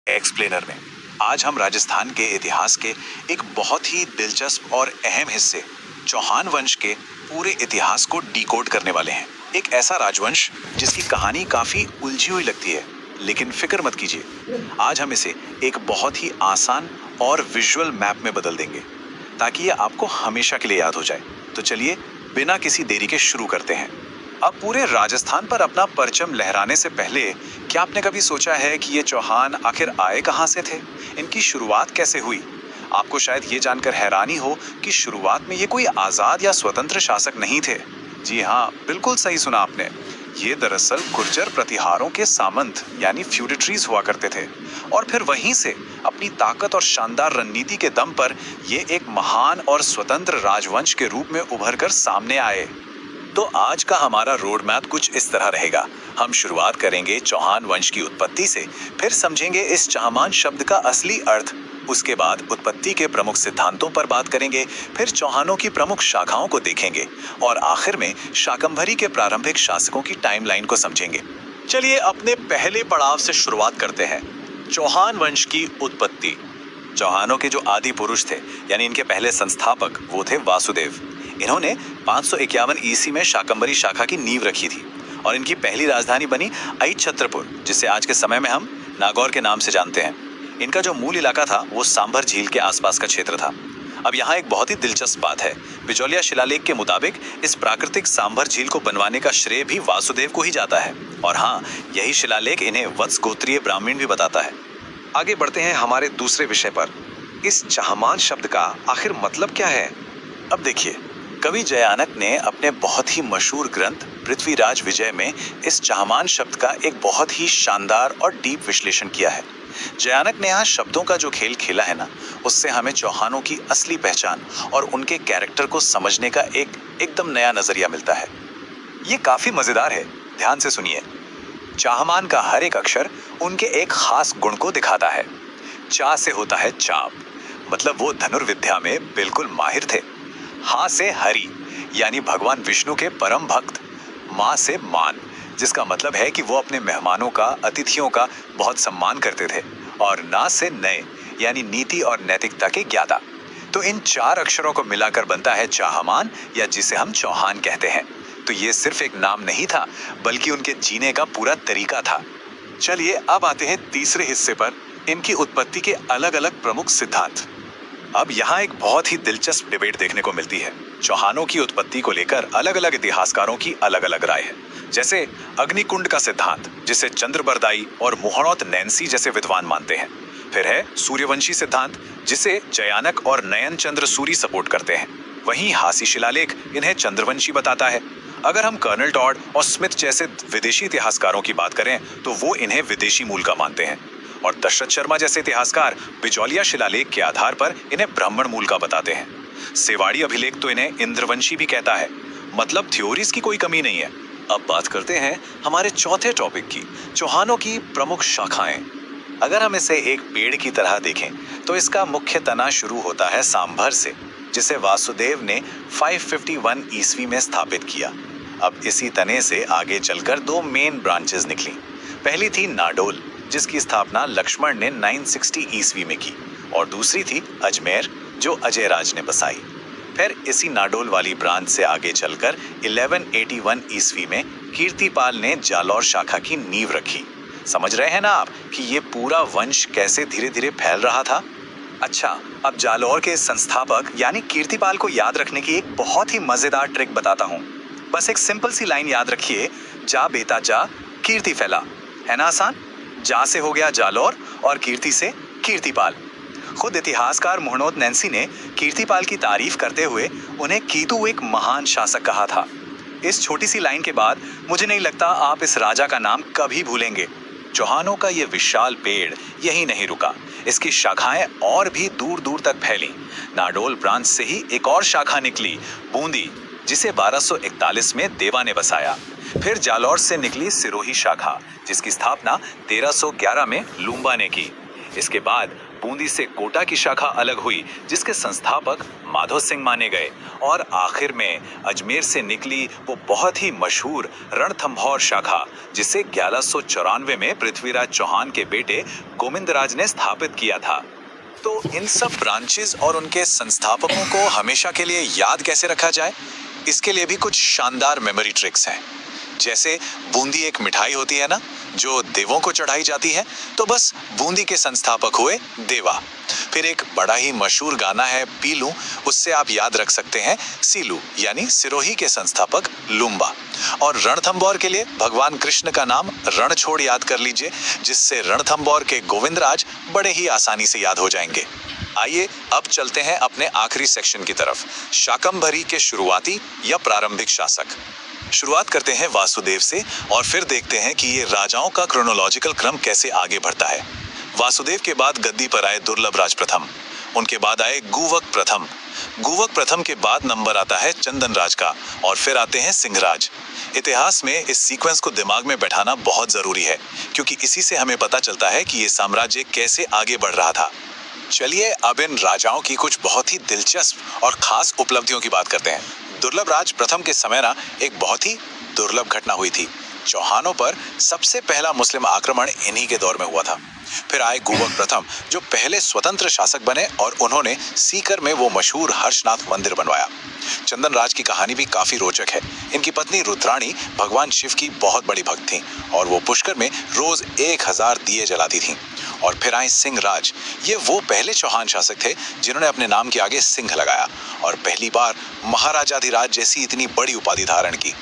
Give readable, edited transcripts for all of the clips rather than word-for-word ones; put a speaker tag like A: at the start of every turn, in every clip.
A: Explainer में। आज हम राजस्थान के इतिहास के एक बहुत ही दिलचस्प और अहम हिस्से चौहान वंश के पूरे इतिहास को डिकोड करने वाले हैं। एक ऐसा राजवंश जिसकी कहानी काफी उलझी हुई लगती है, लेकिन फिक्र मत कीजिए, आज हम इसे एक बहुत ही आसान और विजुअल मैप में बदल देंगे ताकि ये आपको हमेशा के लिए याद हो जाए। तो चलिए बिना किसी देरी के शुरू करते हैं। अब पूरे राजस्थान पर अपना परचम लहराने से पहले क्या आपने कभी सोचा है कि ये चौहान आखिर आए कहां से थे? इनकी शुरुआत कैसे हुई? आपको शायद ये जानकर हैरानी हो कि शुरुआत में ये कोई आजाद या स्वतंत्र शासक नहीं थे। जी हाँ, बिल्कुल सही सुना आपने। ये दरअसल गुर्जर प्रतिहारों के सामंत यानी फ्यूडिटरीज हुआ करते थे और फिर वहीं से अपनी ताकत और शानदार रणनीति के दम पर ये एक महान और स्वतंत्र राजवंश के रूप में उभर कर सामने आए। तो आज का हमारा रोड मैप कुछ इस तरह रहेगा। हम शुरुआत करेंगे चौहान वंश की उत्पत्ति से, फिर समझेंगे इस चाहमान शब्द का असली अर्थ, उसके बाद उत्पत्ति के प्रमुख सिद्धांतों पर बात करेंगे, फिर चौहानों की प्रमुख शाखाओं को देखेंगे और आखिर में शाकंभरी के प्रारंभिक शासकों की टाइमलाइन को समझेंगे। चलिए अपने पहले पड़ाव से शुरुआत करते हैं, चौहान वंश की उत्पत्ति। चौहानों के जो आदि पुरुष थे यानी इनके पहले संस्थापक वो थे वासुदेव। इन्होंने 551 ईस्वी में शाकंभरी शाखा की नींव रखी थी और इनकी पहली राजधानी बनी अहिच्छत्रपुर, जिसे आज के समय में हम नागौर के नाम से जानते हैं। इनका जो मूल इलाका था वो सांभर झील के आसपास का क्षेत्र था। अब यहाँ एक बहुत ही दिलचस्प बात है, बिजौलिया शिलालेख के मुताबिक इस प्राकृतिक सांभर झील को बनवाने का श्रेय भी वासुदेव को ही जाता है। और हाँ, यही शिलालेख इन्हें वत्स गोत्रीय ब्राह्मण भी बताता है।
B: आगे बढ़ते हैं हमारे दूसरे विषय पर। इस चाहमान शब्द का आखिर मतलब क्या है?
A: अब देखिए, कवि जयानक ने अपने बहुत ही मशहूर ग्रंथ पृथ्वीराज विजय में इस चाहमान शब्द का एक बहुत ही शानदार और डीप विश्लेषण किया है। जयानक ने यहाँ शब्दों का जो खेल खेला है ना, उससे हमें चौहानों की असली पहचान और उनके कैरेक्टर को समझने का एकदम नया नजरिया मिलता है। ये काफी मजेदार है, ध्यान से सुनिए। चाहमान का हर एक अक्षर उनके एक खास गुण को दिखाता है। चा से होता है चाप, मतलब वो धनुर्विद्या में बिल्कुल माहिर थे। हा से हरि यानी भगवान विष्णु के परम भक्त। मां से मान, जिसका मतलब है कि वो अपने मेहमानों का, अतिथियों का बहुत सम्मान करते थे। और ना से नय यानी नीति और नैतिकता के ज्ञाता। तो इन चार अक्षरों को मिलाकर बनता है चाहमान, या जिसे हम चौहान कहते हैं। तो ये सिर्फ एक नाम नहीं था, बल्कि उनके जीने का पूरा तरीका था। चलिए अब आते हैं तीसरे हिस्से पर, इनकी उत्पत्ति के अलग अलग प्रमुख सिद्धांत। अब यहाँ एक बहुत ही दिलचस्प डिबेट देखने को मिलती है। चौहानों की उत्पत्ति को लेकर अलग अलग इतिहासकारों की अलग अलग राय है। जैसे अग्निकुंड का सिद्धांत, जिसे चंद्रबरदाई और मोहनोत नैन्सी जैसे विद्वान मानते हैं। फिर है सूर्यवंशी सिद्धांत, जिसे जयानक और नयन चंद्र सूरी सपोर्ट करते हैं। वहीं हासी शिलालेख इन्हें चंद्रवंशी बताता है। अगर हम कर्नल टॉड और स्मिथ जैसे विदेशी इतिहासकारों की बात करें तो वो इन्हें विदेशी मूल का मानते हैं। और दशरथ शर्मा जैसे इतिहासकार बिजौलिया शिलालेख के आधार पर इन्हें ब्राह्मण मूल का बताते हैं। सेवाड़ी अभिलेख तो इन्हें इंद्रवंशी भी कहता है। मतलब थ्योरीज की कोई कमी नहीं है। अब बात करते हैं हमारे चौथे टॉपिक की, चौहानों की प्रमुख शाखाएं। अगर हम इसे एक पेड़ की तरह देखें तो इसका मुख्य तना शुरू होता है सांभर से, जिसे वासुदेव ने 551 ईस्वी में स्थापित किया। अब इसी तने से आगे चलकर दो मेन ब्रांचेस निकली। पहली थी नाडोल, जिसकी स्थापना लक्ष्मण ने 960 ईस्वी में की, और दूसरी थी अजमेर, जो अजयराज ने बसाई। फिर इसी नाडोल वाली ब्रांच से आगे चलकर 1181 ईस्वी में कीर्तिपाल ने जालौर शाखा की नींव रखी। समझ रहे हैं ना आप कि ये पूरा वंश कैसे धीरे धीरे फैल रहा था? अच्छा, अब जालौर के संस्थापक यानी कीर्तिपाल को याद रखने की एक बहुत ही मजेदार ट्रिक बताता हूँ। बस एक सिंपल सी लाइन याद रखिए, जा बेटा जा, कीर्ति फैला। है ना आसान? जा से हो गया जालौर और कीर्ति से कीर्तिपाल। खुद इतिहासकार मोहनोत नैन्सी ने कीर्तिपाल की तारीफ करते हुए उन्हें कीतु एक महान शासक कहा था। इस छोटी सी लाइन के बाद मुझे नहीं लगता आप इस राजा का नाम कभी भूलेंगे। चौहानों का ये विशाल पेड़ यही नहीं रुका, इसकी शाखाएं और भी दूर दूर तक फैली। नाडोल ब्रांच से ही एक और शाखा निकली, बूंदी, जिसे 1241 में देवा ने बसाया। फिर जालौर से निकली सिरोही शाखा, जिसकी स्थापना 1311 में लूम्बा ने की। इसके बाद बूंदी से कोटा की शाखा अलग हुई, जिसके संस्थापक माधो सिंह माने गए, और आखिर में अजमेर से निकली वो बहुत ही मशहूर रणथंभौर शाखा, जिसे 1194 में पृथ्वीराज चौहान के बेटे गोविंदराज ने स्थापित किया था। तो इन सब ब्रांचेस और उनके संस्थापकों को हमेशा के लिए याद कैसे रखा जाए, इसके लिए भी कुछ शानदार मेमोरी ट्रिक्स हैं। जैसे बूंदी एक मिठाई होती है ना, जो देवों को चढ़ाई जाती है, तो बस बूंदी के संस्थापक हुए देवा। फिर एक बड़ा ही मशहूर गाना है पीलू, उससे आप याद रख सकते हैं सीलू, यानी सिरोही के संस्थापक लुम्बा। और रणथंभौर के लिए भगवान कृष्ण का नाम रणछोड़ याद कर लीजिए, जिससे रणथंभौर के गोविंदराज बड़े ही आसानी से याद हो जाएंगे। आइए अब चलते हैं अपने आखिरी सेक्शन की तरफ, शाकंभरी के शुरुआती या प्रारंभिक शासक। शुरुआत करते हैं वासुदेव से और फिर देखते हैं कि ये राजाओं का क्रोनोलॉजिकल क्रम कैसे आगे बढ़ता है। वासुदेव के बाद गद्दी पर आए दुर्लभराज प्रथम, उनके बाद आए गुवक प्रथम। गुवक प्रथम के बाद नंबर आता है चंदनराज का, और फिर आते हैं सिंहराज। इतिहास में इस सीक्वेंस को दिमाग में बैठाना बहुत जरूरी है, क्योंकि इसी से हमें पता चलता है कि ये साम्राज्य कैसे आगे बढ़ रहा था। चलिए अब इन राजाओं की कुछ बहुत ही दिलचस्प और खास उपलब्धियों की बात करते हैं। दुर्लभराज प्रथम के समय ना एक बहुत ही दुर्लभ घटना हुई थी। चौहानों पर सबसे पहला मुस्लिम आक्रमण इन्हीं के दौर में हुआ था। फिर आए गुवक प्रथम, जो पहले स्वतंत्र शासक बने, और उन्होंने सीकर में वो मशहूर हर्षनाथ मंदिर बनवाया। चंदनराज की कहानी भी काफी रोचक है। इनकी पत्नी रुद्राणी भगवान शिव की बहुत बड़ी भक्त थी, और वो पुष्कर में रोज 1000 दिए जलाती थी। और फिर आए सिंहराज। ये वो पहले चौहान शासक थे जिन्होंने अपने नाम के आगे सिंह लगाया और पहली बार महाराजाधिराज जैसी इतनी बड़ी उपाधि धारण की।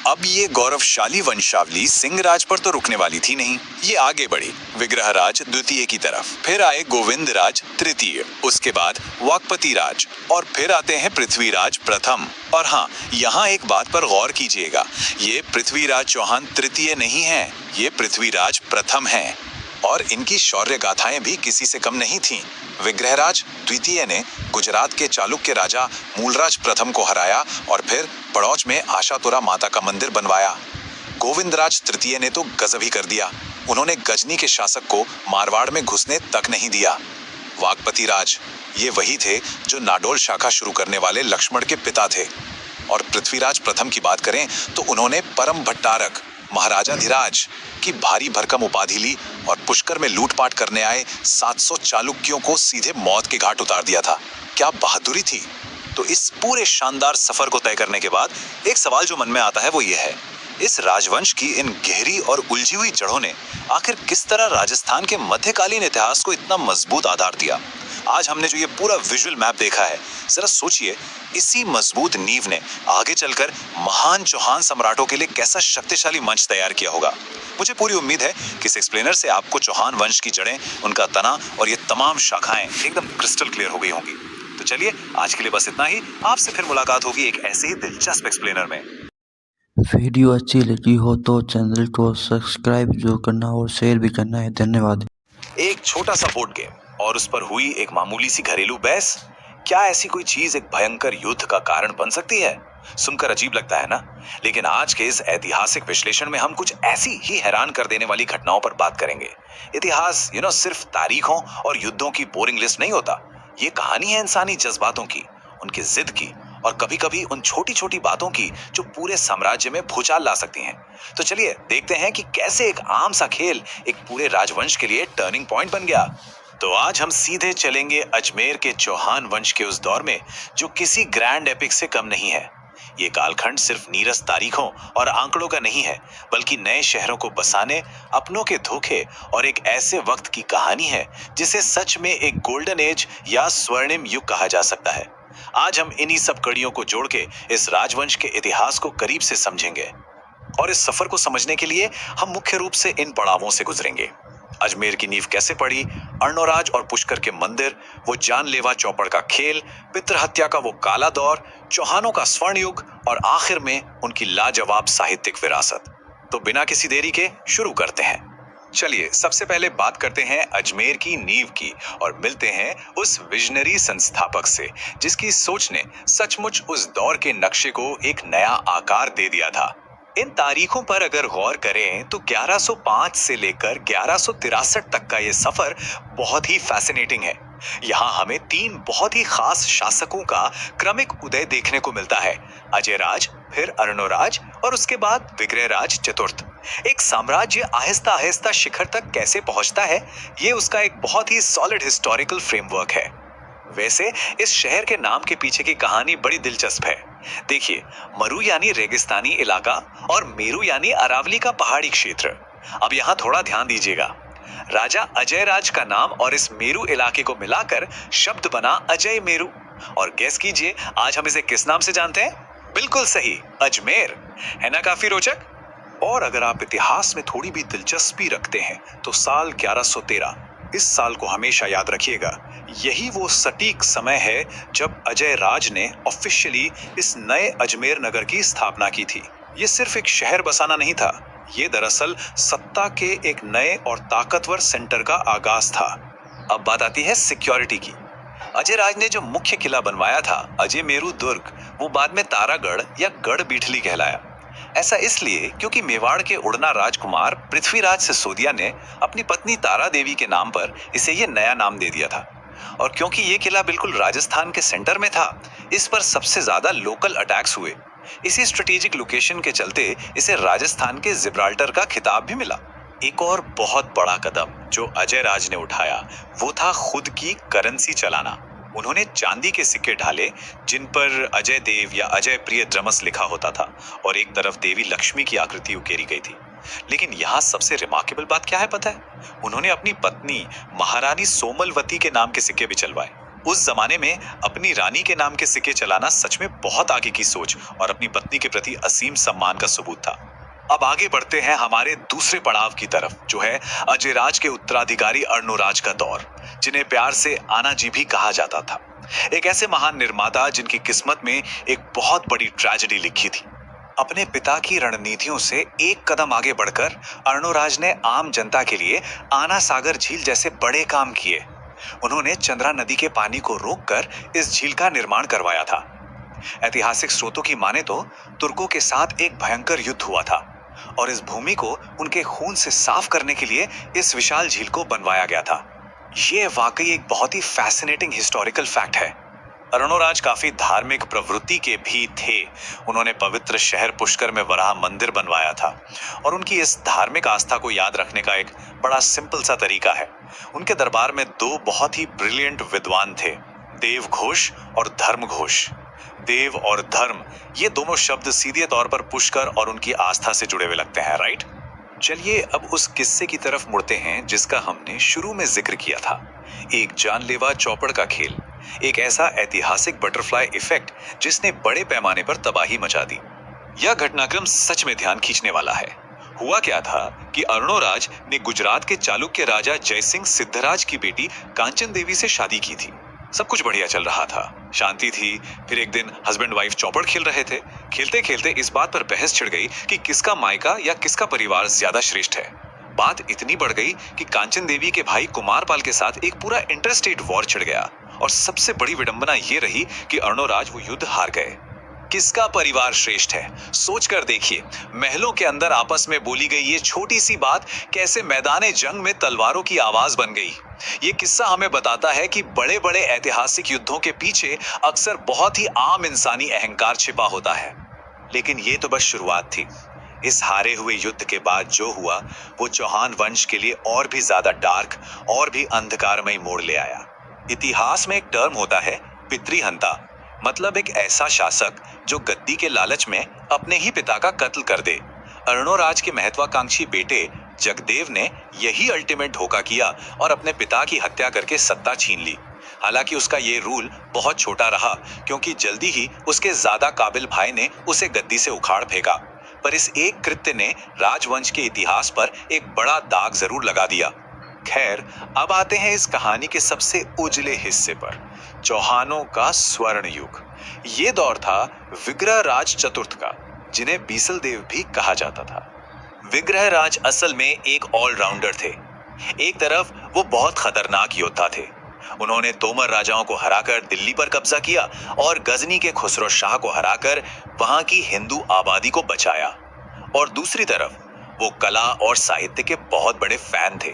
A: अब ये गौरवशाली वंशावली सिंहराज पर तो रुकने वाली थी नहीं, ये आगे बढ़ी विग्रहराज द्वितीय की तरफ। फिर आए गोविंदराज तृतीय, उसके बाद वाकपति राज, और फिर आते हैं पृथ्वीराज प्रथम। और हाँ, यहाँ एक बात पर गौर कीजिएगा, ये पृथ्वीराज चौहान तृतीय नहीं है, ये पृथ्वीराज प्रथम है। और इनकी शौर्य गाथाएं भी किसी से कम नहीं थीं। विग्रहराज द्वितीय ने गुजरात के चालुक्य राजा मूलराज प्रथम को हराया और फिर बड़ौच में आशातुरा माता का मंदिर बनवाया। गोविंदराज तृतीय ने तो गजब ही कर दिया, उन्होंने गजनी के शासक को मारवाड़ में घुसने तक नहीं दिया। वाकपति राज, ये वही थे जो नाडोल शाखा शुरू करने वाले लक्ष्मण के पिता थे। और पृथ्वीराज प्रथम की बात करें तो उन्होंने परम भट्टारक महाराजाधिराज की भारी भरकम उपाधि ली और पुष्कर में लूटपाट करने आए 700 चालुक्यों को सीधे मौत के घाट उतार दिया था। क्या बहादुरी थी। तो इस पूरे शानदार सफर को तय करने के बाद एक सवाल जो मन में आता है वो ये है, इस राजवंश की इन गहरी और उलझी हुई जड़ों ने आखिर किस तरह राजस्थान के मध्यकालीन इतिहास को इतना मजबूत आधार दिया। आज हमने जो ये पूरा विजुअल मैप देखा है, जरा सोचिए इसी मजबूत नींव ने आगे चलकर महान चौहान सम्राटों के लिए कैसा शक्तिशाली मंच तैयार किया होगा। मुझे पूरी उम्मीद है कि इस एक्सप्लेनर से आपको चौहान वंश की जड़ें, उनका तना और ये तमाम शाखाएं एकदम क्रिस्टल क्लियर हो गई होंगी। तो चलिए आज के लिए बस इतना ही, आपसे फिर मुलाकात होगी एक ऐसे ही दिलचस्प एक्सप्लेनर में।
C: वीडियो अच्छी लगी हो तो चैनल को सब्सक्राइब जो करना और शेयर भी करना है। धन्यवाद।
A: एक छोटा सा बोर्ड गेम और उस पर हुई एक मामूली सी घरेलू बहस, क्या ऐसी कोई चीज एक भयंकर युद्ध का कारण बन सकती है? सुनकर अजीब लगता है ना, लेकिन आज के इस ऐतिहासिक विश्लेषण में हम कुछ ऐसी ही हैरान कर देने वाली घटनाओं पर बात करेंगे। इतिहास सिर्फ तारीखों और युद्धों की बोरिंग लिस्ट नहीं होता, ये कहानी है इंसानी जज्बातों की, उनकी जिद की, और कभी कभी उन छोटी छोटी बातों की जो पूरे साम्राज्य में भूचाल ला सकती हैं। तो चलिए देखते हैं कि कैसे एक आम सा खेल एक पूरे राजवंश के लिए टर्निंग पॉइंट बन गया। तो आज हम सीधे चलेंगे अजमेर के चौहान वंश के उस दौर में जो किसी ग्रैंड एपिक से कम नहीं है। ये कालखंड सिर्फ नीरस तारीखों और आंकड़ों का नहीं है, बल्कि नए शहरों को बसाने, अपनों के धोखे और एक ऐसे वक्त की कहानी है जिसे सच में एक गोल्डन एज या स्वर्णिम युग कहा जा सकता है। आज हम इन्हीं सब कड़ियों को जोड़ के इस राजवंश के इतिहास को करीब से समझेंगे, और इस सफर को समझने के लिए हम मुख्य रूप से इन पड़ावों से गुजरेंगे। अजमेर की नींव कैसे पड़ी, अर्णोराज और पुष्कर के मंदिर, वो जानलेवा चौपड़ का खेल, पितृहत्या का वो काला दौर, चौहानों का स्वर्ण युग, और आखिर में उनकी लाजवाब साहित्यिक विरासत। तो बिना किसी देरी के शुरू करते हैं। चलिए सबसे पहले बात करते हैं अजमेर की नींव की और मिलते हैं उस विजनरी संस्थापक से जिसकी सोच ने सचमुच उस दौर के नक्शे को एक नया आकार दे दिया था। इन तारीखों पर अगर गौर करें तो 1105 से लेकर 1163 तक का ये सफर बहुत ही फैसिनेटिंग है। यहाँ हमें तीन बहुत ही खास शासकों का क्रमिक उदय देखने को मिलता है। अजयराज, फिर अर्णोराज और उसके बाद विग्रहराज चतुर्थ। एक साम्राज्य आहिस्ता आहिस्ता शिखर तक कैसे पहुंचता है, ये उसका एक बहुत ही सॉलिड हिस्टोरिकल फ्रेमवर्क है। वैसे इस शहर के नाम के पीछे की कहानी बड़ी दिलचस्प है। देखिए, मरु यानी रेगिस्तानी इलाका और मेरु यानी अरावली का पहाड़ी क्षेत्र। अब यहाँ थोड़ा ध्यान दीजिएगा। राजा अजयराज का नाम और इस मेरु इलाके को मिलाकर शब्द बना अजय मेरु। और गेस कीजिए आज हम इसे किस नाम से जानते हैं? बिल्कुल सही, अजमेर। है ना काफी रोचक? और अगर आप इतिहास में थोड़ी भी दिलचस्पी रखते हैं तो साल 1113, इस साल को हमेशा याद रखिएगा। यही वो सटीक समय है जब अजय राज ने ऑफिशियली इस नए अजमेर नगर की स्थापना की थी। ये सिर्फ एक शहर बसाना नहीं था, ये दरअसल सत्ता के एक नए और ताकतवर सेंटर का आगाज था। अब बात आती है सिक्योरिटी की। अजय राज ने जो मुख्य किला बनवाया था, अजय मेरु दुर्ग, वो बाद में तारागढ़ या गढ़ बीठली कहलाया। ऐसा इसलिए क्योंकि मेवाड़ के उड़ना राजकुमार पृथ्वीराज सिसोदिया ने अपनी पत्नी तारा देवी के नाम पर इसे ये नया नाम दे दिया था। और क्योंकि ये किला बिल्कुल राजस्थान के सेंटर में था, इस पर सबसे ज्यादा लोकल अटैक्स हुए। इसी स्ट्रेटेजिक लोकेशन के चलते इसे राजस्थान के जिब्राल्टर का खिताब भी मिला। एक और बहुत बड़ा कदम जो अजय राज ने उठाया वो था खुद की करेंसी चलाना। उन्होंने चांदी के सिक्के ढाले जिन पर अजय देव या अजय प्रिय ड्रमस लिखा होता था और एक तरफ देवी लक्ष्मी की आकृति उकेरी गई थी। लेकिन यहाँ सबसे रिमार्केबल बात क्या है पता है? उन्होंने अपनी पत्नी महारानी सोमलवती के नाम के सिक्के भी चलवाए। उस जमाने में अपनी रानी के नाम के सिक्के चलाना सच में बहुत आगे की सोच और अपनी पत्नी के प्रति असीम सम्मान का सबूत था। अब आगे बढ़ते हैं हमारे दूसरे पड़ाव की तरफ, जो है अजयराज के उत्तराधिकारी अर्णोराज का दौर, जिन्हें प्यार से आना जी भी कहा जाता था। एक ऐसे महान निर्माता जिनकी किस्मत में एक बहुत बड़ी ट्रेजेडी लिखी थी। अपने पिता की रणनीतियों से एक कदम आगे बढ़कर अर्णोराज ने आम जनता के लिए आना सागर झील जैसे बड़े काम किए। उन्होंने चंद्रा नदी के पानी को रोककर इस झील का निर्माण करवाया था। ऐतिहासिक स्रोतों की माने तो तुर्कों के साथ एक भयंकर युद्ध हुआ था और इस भूमि को उनके खून से साफ करने के लिए इस विशाल झील को बनवाया गया था। ये वाकई एक बहुत ही फैसिनेटिंग हिस्टोरिकल फैक्ट है। अर्णोराज काफी धार्मिक प्रवृत्ति के भी थे। उन्होंने पवित्र शहर पुष्कर में वराह मंदिर बनवाया था और उनकी इस धार्मिक आस्था को याद रखने का एक बड़ा सिंपल सा तरीका है। उनके दरबार में दो बहुत ही ब्रिलियंट विद्वान थे, देव घोष और धर्म घोष। देव और धर्म, ये दोनों शब्द सीधे तौर पर पुष्कर और उनकी आस्था से जुड़े हुए लगते हैं, राइट? चलिए अब उस किस्से की तरफ मुड़ते हैं जिसका हमने शुरू में जिक्र किया था। एक जानलेवा चौपड़ का खेल, एक ऐसा ऐतिहासिक बटरफ्लाई इफेक्ट जिसने बड़े पैमाने पर तबाही मचा दी। यह घटनाक्रम सच में ध्यान खींचने वाला है। हुआ क्या था कि अर्णोराज ने गुजरात के चालुक्य राजा जयसिंह सिद्धराज की बेटी कांचन देवी से शादी की थी। सब कुछ बढ़िया चल रहा था, शांति थी। फिर एक दिन हस्बैंड वाइफ चौपड़ खेल रहे थे। खेलते खेलते इस बात पर बहस छिड़ गई कि किसका मायका या किसका परिवार ज्यादा श्रेष्ठ है। बात इतनी बढ़ गई कि कांचन देवी के भाई कुमारपाल के साथ एक पूरा इंटरस्टेट वॉर छिड़ गया और सबसे बड़ी विडंबना ये रही कि अर्णोराज वो युद्ध हार गए। किसका परिवार श्रेष्ठ है, सोच कर देखिए। महलों के अंदर आपस में बोली गई ये छोटी सी बात कैसे मैदाने जंग में तलवारों की आवाज बन गई। ये किस्सा हमें बताता है कि बड़े बड़े ऐतिहासिक युद्धों के पीछे अक्सर बहुत ही आम इंसानी अहंकार छिपा होता है। लेकिन ये तो बस शुरुआत थी। इस हारे हुए युद्ध के बाद जो हुआ वो चौहान वंश के लिए और भी ज्यादा डार्क और भी अंधकारमय मोड़ ले आया। इतिहास में एक टर्म होता है पितृहंता, मतलब एक ऐसा शासक जो गद्दी के लालच में अपने ही पिता का कत्ल कर दे। अर्णोराज के महत्वाकांक्षी बेटे जगदेव ने यही अल्टीमेट धोखा किया और अपने पिता की हत्या करके सत्ता छीन ली। हालांकि उसका ये रूल बहुत छोटा रहा क्योंकि जल्दी ही उसके ज्यादा काबिल भाई ने उसे गद्दी से उखाड़ फेंका। पर इस एक कृत्य ने राजवंश के इतिहास पर एक बड़ा दाग जरूर लगा दिया। खैर, अब आते हैं इस कहानी के सबसे उजले हिस्से पर, चौहानों का स्वर्ण युग। ये दौर था विग्रहराज चतुर्थ का, जिन्हें बीसल देव भी कहा जाता था। विग्रहराज असल में एक ऑलराउंडर थे। एक तरफ वो बहुत खतरनाक योद्धा थे। उन्होंने तोमर राजाओं को हराकर दिल्ली पर कब्जा किया और गजनी के खुसरो शाह को हराकर वहां की हिंदू आबादी को बचाया। और दूसरी तरफ वो कला और साहित्य के बहुत बड़े फैन थे।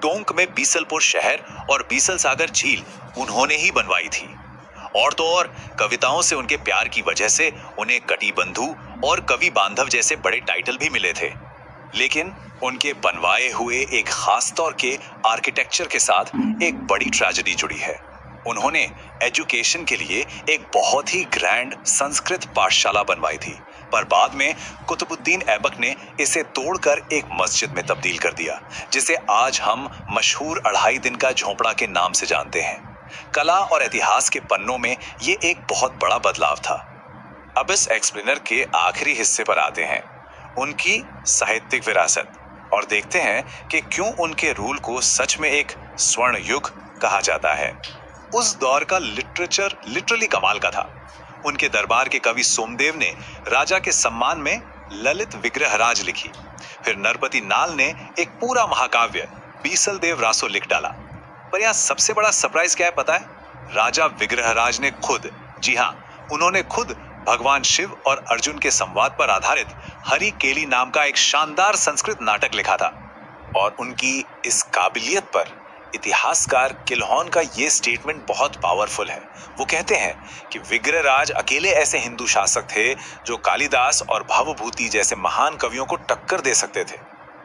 A: टोंक में बीसलपुर शहर और बीसल सागर झील उन्होंने ही बनवाई थी। और तो और कविताओं से उनके प्यार की वजह से उन्हें कटिबंधु और कवि बांधव जैसे बड़े टाइटल भी मिले थे। लेकिन उनके बनवाए हुए एक खास तौर के आर्किटेक्चर के साथ एक बड़ी ट्रेजेडी जुड़ी है। उन्होंने एजुकेशन के लिए एक बहुत ही ग्रैंड संस्कृत पाठशाला बनवाई थी, पर बाद में कुतुबुद्दीन ऐबक ने इसे तोड़कर एक मस्जिद में तब्दील कर दिया, जिसे आज हम मशहूर 2.5 दिन का झोंपड़ा के नाम से जानते हैं। कला और इतिहास के पन्नों में ये एक बहुत बड़ा बदलाव था। अब इस एक्सप्लेनर के आखिरी हिस्से पर आते हैं, उनकी साहित्यिक विरासत, और देखते हैं कि क्यों उनके रूल को सच में एक स्वर्ण युग कहा जाता है। उस दौर का लिटरेचर लिटरली कमाल का था। उनके दरबार के कवि सोमदेव ने राजा के सम्मान में ललित विग्रहराज लिखी। फिर नरपति नाल ने एक पूरा महाकाव्य बीसल देव रासो लिख डाला। पर यहाँ सबसे बड़ा सरप्राइज क्या है पता है? राजा विग्रहराज ने खुद, जी हाँ, उन्होंने खुद भगवान शिव और अर्जुन के संवाद पर आधारित हरि केली नाम का एक शानदार संस्कृत नाटक लिखा था। और उनकी इस काबिलियत पर इतिहासकार किल्हौन का ये स्टेटमेंट बहुत पावरफुल है। वो कहते हैं कि विग्रहराज अकेले ऐसे हिंदू शासक थे जो कालिदास और भवभूति जैसे महान कवियों को टक्कर दे सकते थे।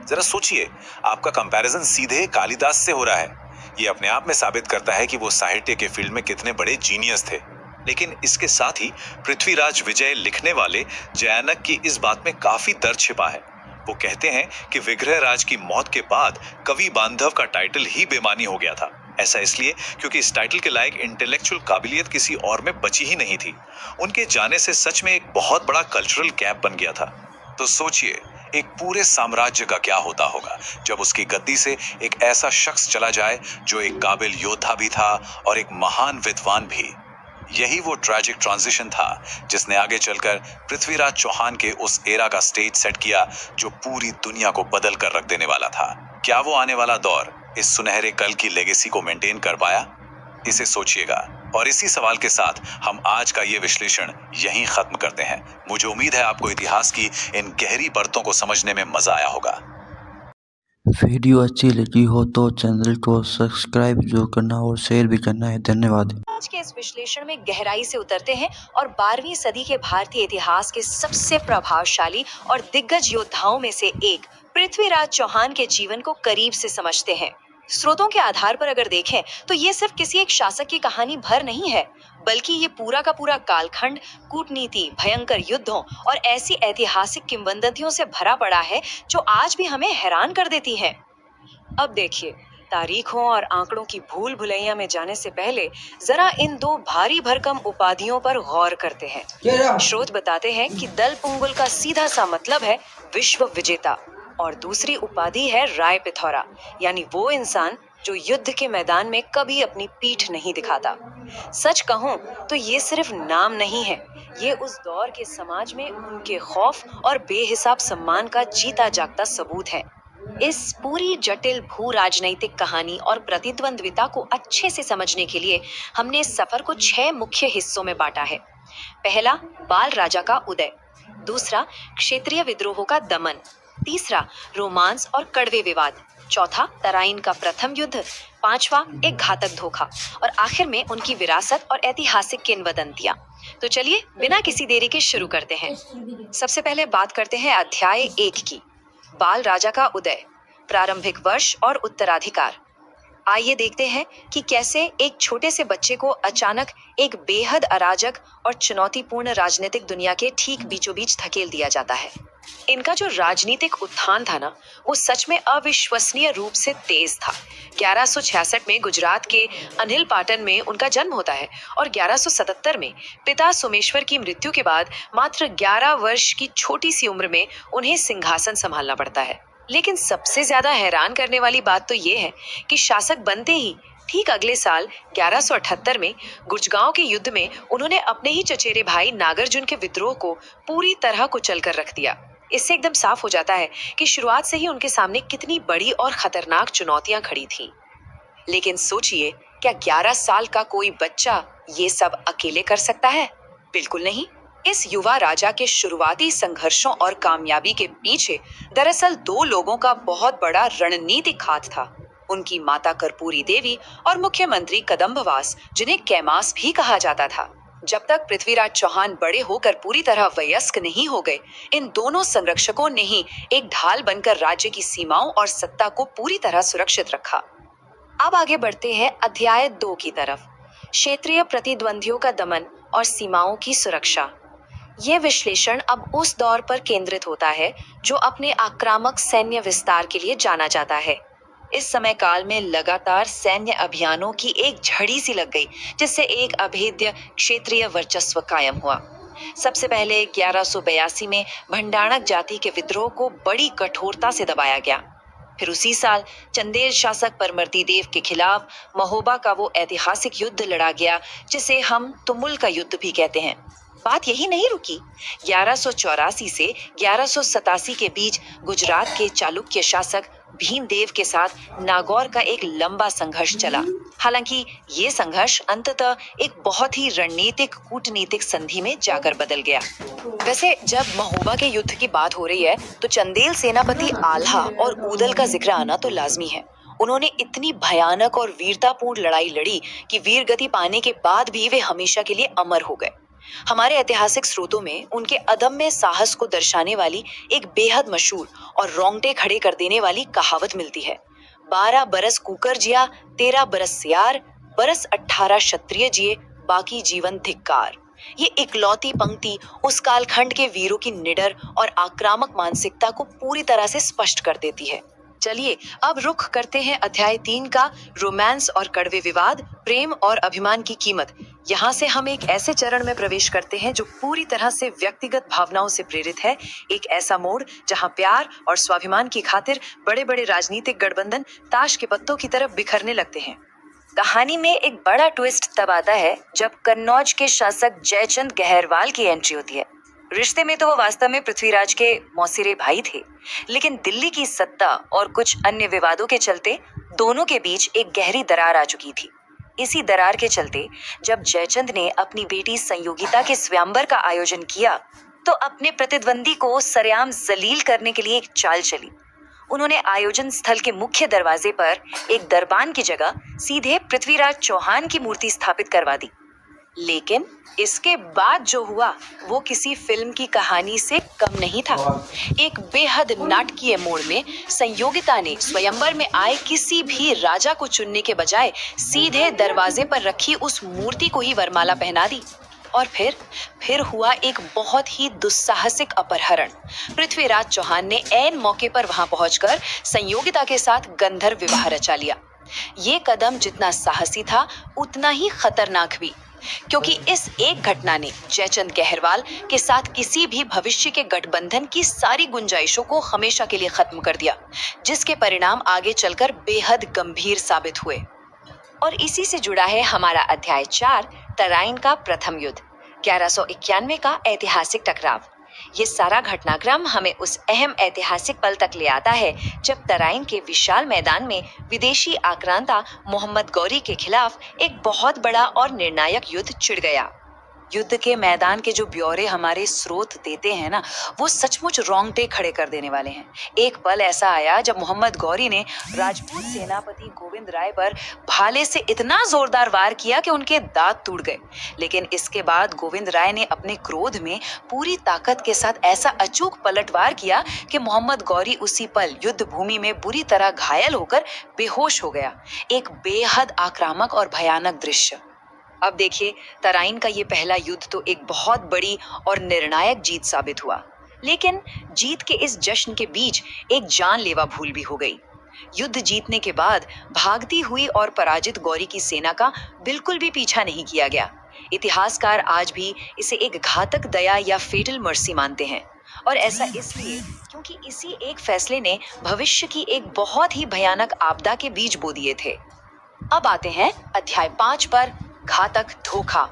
A: जरा सोचिए, आपका कंपैरिजन सीधे कालिदास से हो रहा है। ये अपने आप में साबित करता है कि वो साहित्य के फील्ड में कितने बड़े जीनियस थे। लेकिन इसके साथ ही पृथ्वीराज विजय लिखने वाले जयानक की इस बात में काफी दर्द छिपा है। वो कहते हैं कि विग्रहराज की मौत के बाद कवि बांधव का टाइटल ही बेमानी हो गया था। ऐसा इसलिए क्योंकि इस टाइटल के लायक इंटेलेक्चुअल काबिलियत किसी और में बची ही नहीं थी। उनके जाने से सच में एक बहुत बड़ा कल्चरल गैप बन गया था। तो सोचिए, एक पूरे साम्राज्य का क्या होता होगा जब उसकी गद्दी से एक ऐसा शख्स चला जाए जो एक काबिल योद्धा भी था और एक महान विद्वान भी। यही वो ट्रैजिक ट्रांजिशन था जिसने आगे चलकर पृथ्वीराज चौहान के उस एरा का स्टेज सेट किया जो पूरी दुनिया को बदल कर रख देने वाला था। क्या वो आने वाला दौर इस सुनहरे कल की लेगेसी को मेंटेन कर पाया? इसे सोचिएगा। और इसी सवाल के साथ हम आज का ये विश्लेषण यहीं खत्म करते हैं। मुझे उम्मीद है आपको इतिहास की इन गहरी परतों को समझने में मजा आया होगा।
C: वीडियो अच्छी लगी हो तो चैनल को सब्सक्राइब जरूर करना और शेयर भी करना है। धन्यवाद।
D: आज के इस विश्लेषण में गहराई से उतरते हैं और 12वीं सदी के भारतीय इतिहास के सबसे प्रभावशाली और दिग्गज योद्धाओं में से एक पृथ्वीराज चौहान के जीवन को करीब से समझते हैं। स्रोतों के आधार पर अगर देखें तो ये सिर्फ किसी एक शासक की कहानी भर नहीं है, बल्कि ये पूरा का पूरा कालखंड कूटनीति, भयंकर युद्धों और ऐसी ऐतिहासिक किंवदंतियों से भरा पड़ा है जो आज भी हमें हैरान कर देती हैं। अब देखिए, तारीखों और आंकड़ों की भूल भुलैया में जाने से पहले जरा इन दो भारी भरकम उपाधियों पर गौर करते हैं। स्रोत बताते हैं कि दल पुंगुल का सीधा सा मतलब है विश्व विजेता और दूसरी उपाधि है राय पिथौरा, यानी वो इंसान जो युद्ध के मैदान में कभी अपनी पीठ नहीं दिखाता। सच कहूं तो ये सिर्फ नाम नहीं है, ये उस दौर के समाज में उनके खौफ और बेहिसाब सम्मान का जीता जागता सबूत है। इस पूरी जटिल भू राजनैतिक कहानी और प्रतिद्वंद्विता को अच्छे से समझने के लिए हमने इस सफर को 6 मुख्य हिस्सों में बांटा है। पहला, बाल राजा का उदय। दूसरा, क्षेत्रीय विद्रोहों का दमन। तीसरा, रोमांस और कड़वे विवाद। चौथा, तराइन का प्रथम युद्ध। पांचवा, एक घातक धोखा। और आखिर में उनकी विरासत और ऐतिहासिक किंवदंतियां। तो चलिए बिना किसी देरी के शुरू करते हैं। सबसे पहले बात करते हैं अध्याय 1 की, बाल राजा का उदय, प्रारंभिक वर्ष और उत्तराधिकार। आइए देखते हैं कि कैसे एक छोटे से बच्चे को अचानक एक बेहद अराजक और चुनौतीपूर्ण राजनीतिक दुनिया के ठीक बीचों बीच धकेल दिया जाता है। इनका जो राजनीतिक उत्थान था ना, वो सच में अविश्वसनीय रूप से तेज था। 1166 में गुजरात के अनिल पाटन में उनका जन्म होता है और 1177 में पिता सोमेश्वर की मृत्यु के बाद मात्र 11 वर्ष की छोटी सी उम्र में उन्हें सिंहासन संभालना पड़ता है। लेकिन सबसे ज्यादा हैरान करने वाली बात तो ये है कि शासक बनते ही ठीक अगले साल 1178 में गुजगांव के युद्ध में उन्होंने अपने ही चचेरे भाई नागार्जुन के विद्रोह को पूरी तरह कुचल कर रख दिया। इससे एकदम साफ हो जाता है कि शुरुआत से ही उनके सामने कितनी बड़ी और खतरनाक चुनौतियां खड़ी थीं। लेकिन सोचिए, क्या 11 साल का कोई बच्चा ये सब अकेले कर सकता है? बिल्कुल नहीं। इस युवा राजा के शुरुआती संघर्षों और कामयाबी के पीछे दरअसल दो लोगों का बहुत बड़ा रणनीतिक हाथ था। उनकी माता कर्पूरी देवी और मुख्यमंत्री कदम्बवास, जिन्हें कैमास भी कहा जाता था। जब तक पृथ्वीराज चौहान बड़े होकर पूरी तरह वयस्क नहीं हो गए, इन दोनों संरक्षकों ने ही एक ढाल बनकर राज्य की सीमाओं और सत्ता को पूरी तरह सुरक्षित रखा। अब आगे बढ़ते हैं अध्याय 2 की तरफ। क्षेत्रीय प्रतिद्वंदियों का दमन और सीमाओं की सुरक्षा। यह विश्लेषण अब उस दौर पर केंद्रित होता है जो अपने आक्रामक सैन्य विस्तार के लिए जाना जाता है। इस समय काल में लगातार सैन्य अभियानों की एक झड़ी सी लग गई, जिससे एक अभेद्य क्षेत्रीय वर्चस्व कायम हुआ। सबसे पहले 1182 में भंडाणक जाति के विद्रोह को बड़ी कठोरता से दबाया गया। फिर उसी साल चंदेल शासक परमर्दी देव के खिलाफ महोबा का वो ऐतिहासिक युद्ध लड़ा गया, जिसे हम तुमुल का युद्ध भी कहते हैं। बात यही नहीं रुकी। 1184 से 1187 के बीच गुजरात के चालुक्य शासक भीमदेव के साथ नागौर का एक लंबा संघर्ष चला। हालांकि ये संघर्ष अंततः एक बहुत ही रणनीतिक कूटनीतिक संधि में जाकर बदल गया। वैसे जब महोबा के युद्ध की बात हो रही है तो चंदेल सेनापति आल्हा और ऊदल का जिक्र आना तो लाजमी है। उन्होंने इतनी भयानक और वीरतापूर्ण लड़ाई लड़ी कि वीरगति पाने के बाद भी वे हमेशा के लिए अमर हो गए। हमारे ऐतिहासिक स्रोतों में उनके अदम्य साहस को दर्शाने वाली एक बेहद मशहूर और रोंगटे खड़े कर देने वाली कहावत मिलती है। 12 बरस कुकर जिया, 13 बरस सियार, बरस 18 क्षत्रिय जिए, बाकी जीवन धिक्कार। ये इकलौती पंक्ति उस कालखंड के वीरों की निडर और आक्रामक मानसिकता को पूरी तरह से स्पष्ट कर देती है। चलिए अब रुख करते हैं अध्याय 3 का, रोमांस और कड़वे विवाद, प्रेम और अभिमान की कीमत। यहाँ से हम एक ऐसे चरण में प्रवेश करते हैं जो पूरी तरह से व्यक्तिगत भावनाओं से प्रेरित है। एक ऐसा मोड़ जहाँ प्यार और स्वाभिमान की खातिर बड़े बड़े राजनीतिक गठबंधन ताश के पत्तों की तरफ बिखरने लगते हैं। कहानी में एक बड़ा ट्विस्ट तब आता है जब कन्नौज के शासक जयचंद गहरवाल की एंट्री होती है। रिश्ते में तो वो वास्तव में पृथ्वीराज के मौसिरे भाई थे, लेकिन दिल्ली की सत्ता और कुछ अन्य विवादों के चलते दोनों के बीच एक गहरी दरार आ चुकी थी। इसी दरार के चलते जब जयचंद ने अपनी बेटी संयोगिता के स्वयंवर का आयोजन किया तो अपने प्रतिद्वंदी को सरेआम जलील करने के लिए एक चाल चली। उन्होंने आयोजन स्थल के मुख्य दरवाजे पर एक दरबान की जगह सीधे पृथ्वीराज चौहान की मूर्ति स्थापित करवा दी। लेकिन इसके बाद जो हुआ वो किसी फिल्म की कहानी से कम नहीं था। एक बेहद नाटकीय मोड़ में संयोगिता ने स्वयंवर में आए किसी भी राजा को चुनने के बजाय सीधे दरवाजे पर रखी उस मूर्ति को ही वरमाला पहना दी। और फिर हुआ एक बहुत ही दुस्साहसिक अपहरण। पृथ्वीराज चौहान ने ऐन मौके पर वहां पहुंचकर संयोगिता के साथ गंधर्व विवाह रचा लिया। ये कदम जितना साहसी था उतना ही खतरनाक भी, क्योंकि इस एक घटना ने जयचंद गहरवाल के साथ किसी भी भविष्य के गठबंधन की सारी गुंजाइशों को हमेशा के लिए खत्म कर दिया, जिसके परिणाम आगे चलकर बेहद गंभीर साबित हुए। और इसी से जुड़ा है हमारा अध्याय 4, तराइन का प्रथम युद्ध, 1191 का ऐतिहासिक टकराव। ये सारा घटनाक्रम हमें उस अहम ऐतिहासिक पल तक ले आता है जब तराइन के विशाल मैदान में विदेशी आक्रांता मोहम्मद गौरी के खिलाफ एक बहुत बड़ा और निर्णायक युद्ध छिड़ गया। युद्ध के मैदान के जो ब्यौरे हमारे स्रोत देते हैं ना, वो सचमुच रोंगटे खड़े कर देने वाले हैं। एक पल ऐसा आया जब मोहम्मद गौरी ने राजपूत सेनापति गोविंद राय पर भाले से इतना जोरदार वार किया कि उनके दांत टूट गए। लेकिन इसके बाद गोविंद राय ने अपने क्रोध में पूरी ताकत के साथ ऐसा अचूक पलटवार किया कि मोहम्मद गौरी उसी पल युद्ध भूमि में बुरी तरह घायल होकर बेहोश हो गया। एक बेहद आक्रामक और भयानक दृश्य। अब देखिए, तराइन का ये पहला युद्ध तो एक बहुत बड़ी और निर्णायक जीत साबित हुआ, लेकिन जीत के इस जश्न के बीच एक जानलेवा भूल भी हो गई। युद्ध जीतने के बाद भागती हुई और पराजित गौरी की सेना का बिल्कुल भी पीछा नहीं किया गया। इतिहासकार आज भी इसे एक घातक दया या फेटल मर्सी मानते हैं, और ऐसा इसलिए क्योंकि इसी एक फैसले ने भविष्य की एक बहुत ही भयानक आपदा के बीज बो दिए थे। अब आते हैं अध्याय 5 पर, घातक धोखा,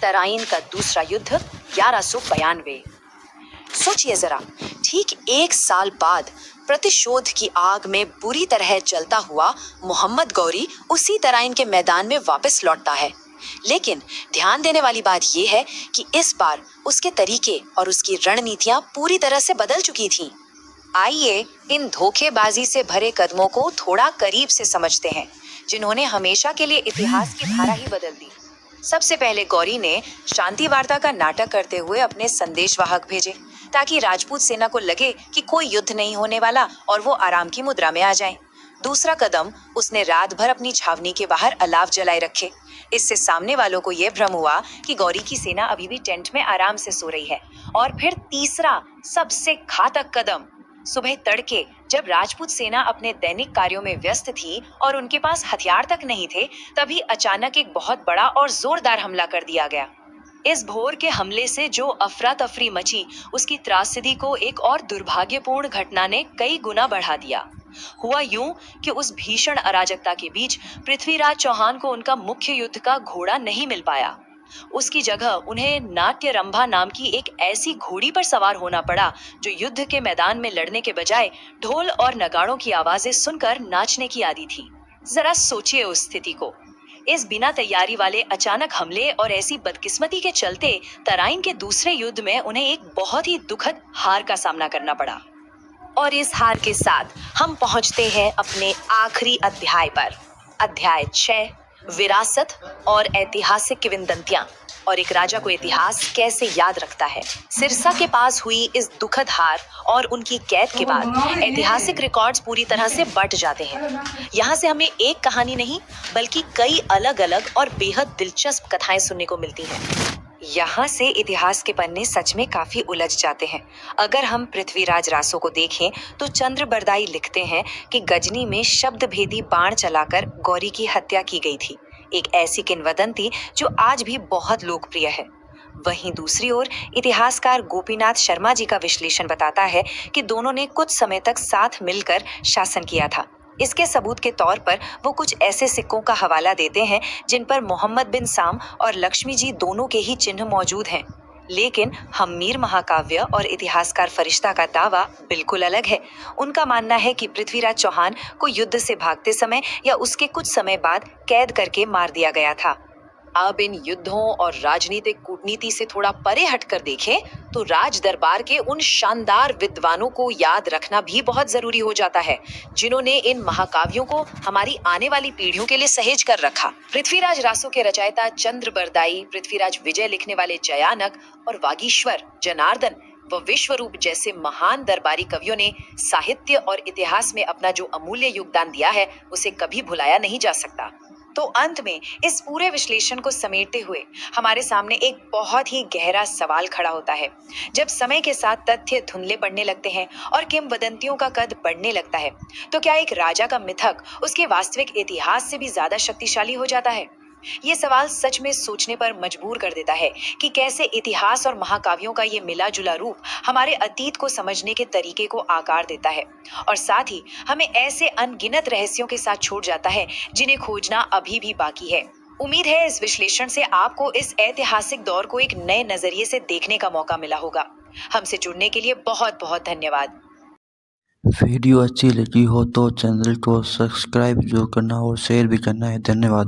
D: तराइन का दूसरा युद्ध, 1192। सोचिए जरा, ठीक 1 साल बाद प्रतिशोध की आग में बुरी तरह जलता हुआ मोहम्मद गौरी उसी तराइन के मैदान में वापस लौटता है। लेकिन ध्यान देने वाली बात यह है कि इस बार उसके तरीके और उसकी रणनीतियां पूरी तरह से बदल चुकी थीं। आइए इन धोखेबाजी से भरे कदमों को थोड़ा करीब से समझते हैं, जिन्होंने हमेशा के लिए इतिहास की धारा ही बदल दी। सबसे पहले गौरी ने शांति वार्ता का नाटक करते हुए अपने संदेशवाहक भेजे, ताकि राजपूत सेना को लगे कि कोई युद्ध नहीं होने वाला और वो आराम की मुद्रा में आ जाएं। दूसरा कदम, उसने रात भर अपनी छावनी के बाहर अलाव जलाए रखे। इससे सामने वालों को यह भ्रम हुआ कि गौरी की सेना अभी भी टेंट में आराम से सो रही है। और फिर तीसरा, सबसे घातक कदम, सुबह तड़के जब राजपूत सेना अपने दैनिक कार्यों में व्यस्त थी और उनके पास हथियार तक नहीं थे, तभी अचानक एक बहुत बड़ा और जोरदार हमला कर दिया गया। इस भोर के हमले से जो अफरा तफरी मची, उसकी त्रासदी को एक और दुर्भाग्यपूर्ण घटना ने कई गुना बढ़ा दिया। हुआ यूं कि उस भीषण अराजकता के बीच पृथ्वीराज चौहान को उनका मुख्य युद्ध का घोड़ा नहीं मिल पाया। उसकी जगह उन्हें नाट्यरंभा नाम की एक ऐसी घोड़ी पर सवार होना पड़ा, जो युद्ध के मैदान में लड़ने के बजाय ढोल और नगाड़ों की आवाजें सुनकर नाचने की आदी थी। जरा सोचिए उस स्थिति को। इस बिना तैयारी वाले अचानक हमले और ऐसी बदकिस्मती के चलते तराइन के दूसरे युद्ध में उन्हें एक बहुत ही दुखद हार का सामना करना पड़ा। और इस हार के साथ हम पहुंचते हैं अपने आखिरी अध्याय पर, अध्याय 6, विरासत और ऐतिहासिक किंवदंतियां, और एक राजा को इतिहास कैसे याद रखता है। सिरसा के पास हुई इस दुखद हार और उनकी कैद के बाद ऐतिहासिक रिकॉर्ड्स पूरी तरह से बट जाते हैं। यहाँ से हमें एक कहानी नहीं, बल्कि कई अलग अलग और बेहद दिलचस्प कथाएं सुनने को मिलती हैं। यहाँ से इतिहास के पन्ने सच में काफी उलझ जाते हैं। अगर हम पृथ्वीराज रासो को देखें तो चंद्र बरदाई लिखते हैं कि गजनी में शब्द भेदी बाण चलाकर गौरी की हत्या की गई थी, एक ऐसी किंवदंती जो आज भी बहुत लोकप्रिय है। वहीं दूसरी ओर इतिहासकार गोपीनाथ शर्मा जी का विश्लेषण बताता है कि दोनों ने कुछ समय तक साथ मिलकर शासन किया था। इसके सबूत के तौर पर वो कुछ ऐसे सिक्कों का हवाला देते हैं जिन पर मोहम्मद बिन साम और लक्ष्मी जी दोनों के ही चिन्ह मौजूद हैं। लेकिन हम्मीर महाकाव्य और इतिहासकार फरिश्ता का दावा बिल्कुल अलग है। उनका मानना है कि पृथ्वीराज चौहान को युद्ध से भागते समय या उसके कुछ समय बाद कैद करके मार दिया गया था। अब इन युद्धों और राजनीतिक कूटनीति से थोड़ा परे हटकर देखें तो राज दरबार के उन शानदार विद्वानों को याद रखना भी बहुत जरूरी हो जाता है, जिन्होंने इन महाकाव्यों को हमारी आने वाली पीढ़ियों के लिए सहेज कर रखा। पृथ्वीराज रासो के रचयिता चंद्र बरदाई, पृथ्वीराज विजय लिखने वाले जयानक और वागीश्वर, जनार्दन व विश्वरूप जैसे महान दरबारी कवियों ने साहित्य और इतिहास में अपना जो अमूल्य योगदान दिया है, उसे कभी भुलाया नहीं जा सकता। तो अंत में इस पूरे विश्लेषण को समेटते हुए हमारे सामने एक बहुत ही गहरा सवाल खड़ा होता है। जब समय के साथ तथ्य धुंधले पड़ने लगते हैं और किंवदंतियों का कद बढ़ने लगता है, तो क्या एक राजा का मिथक उसके वास्तविक इतिहास से भी ज्यादा शक्तिशाली हो जाता है? ये सवाल सच में सोचने पर मजबूर कर देता है कि कैसे इतिहास और महाकाव्यों का ये मिला जुला रूप हमारे अतीत को समझने के तरीके को आकार देता है, और साथ ही हमें ऐसे अनगिनत रहस्यों के साथ छोड़ जाता है जिन्हें खोजना अभी भी बाकी है। उम्मीद है इस विश्लेषण से आपको इस ऐतिहासिक दौर को एक नए नजरिए से देखने का मौका मिला होगा। हमसे जुड़ने के लिए बहुत बहुत धन्यवाद।
C: वीडियो अच्छी लगी हो तो चैनल को सब्सक्राइब जरूर करना और शेयर भी करना है। धन्यवाद।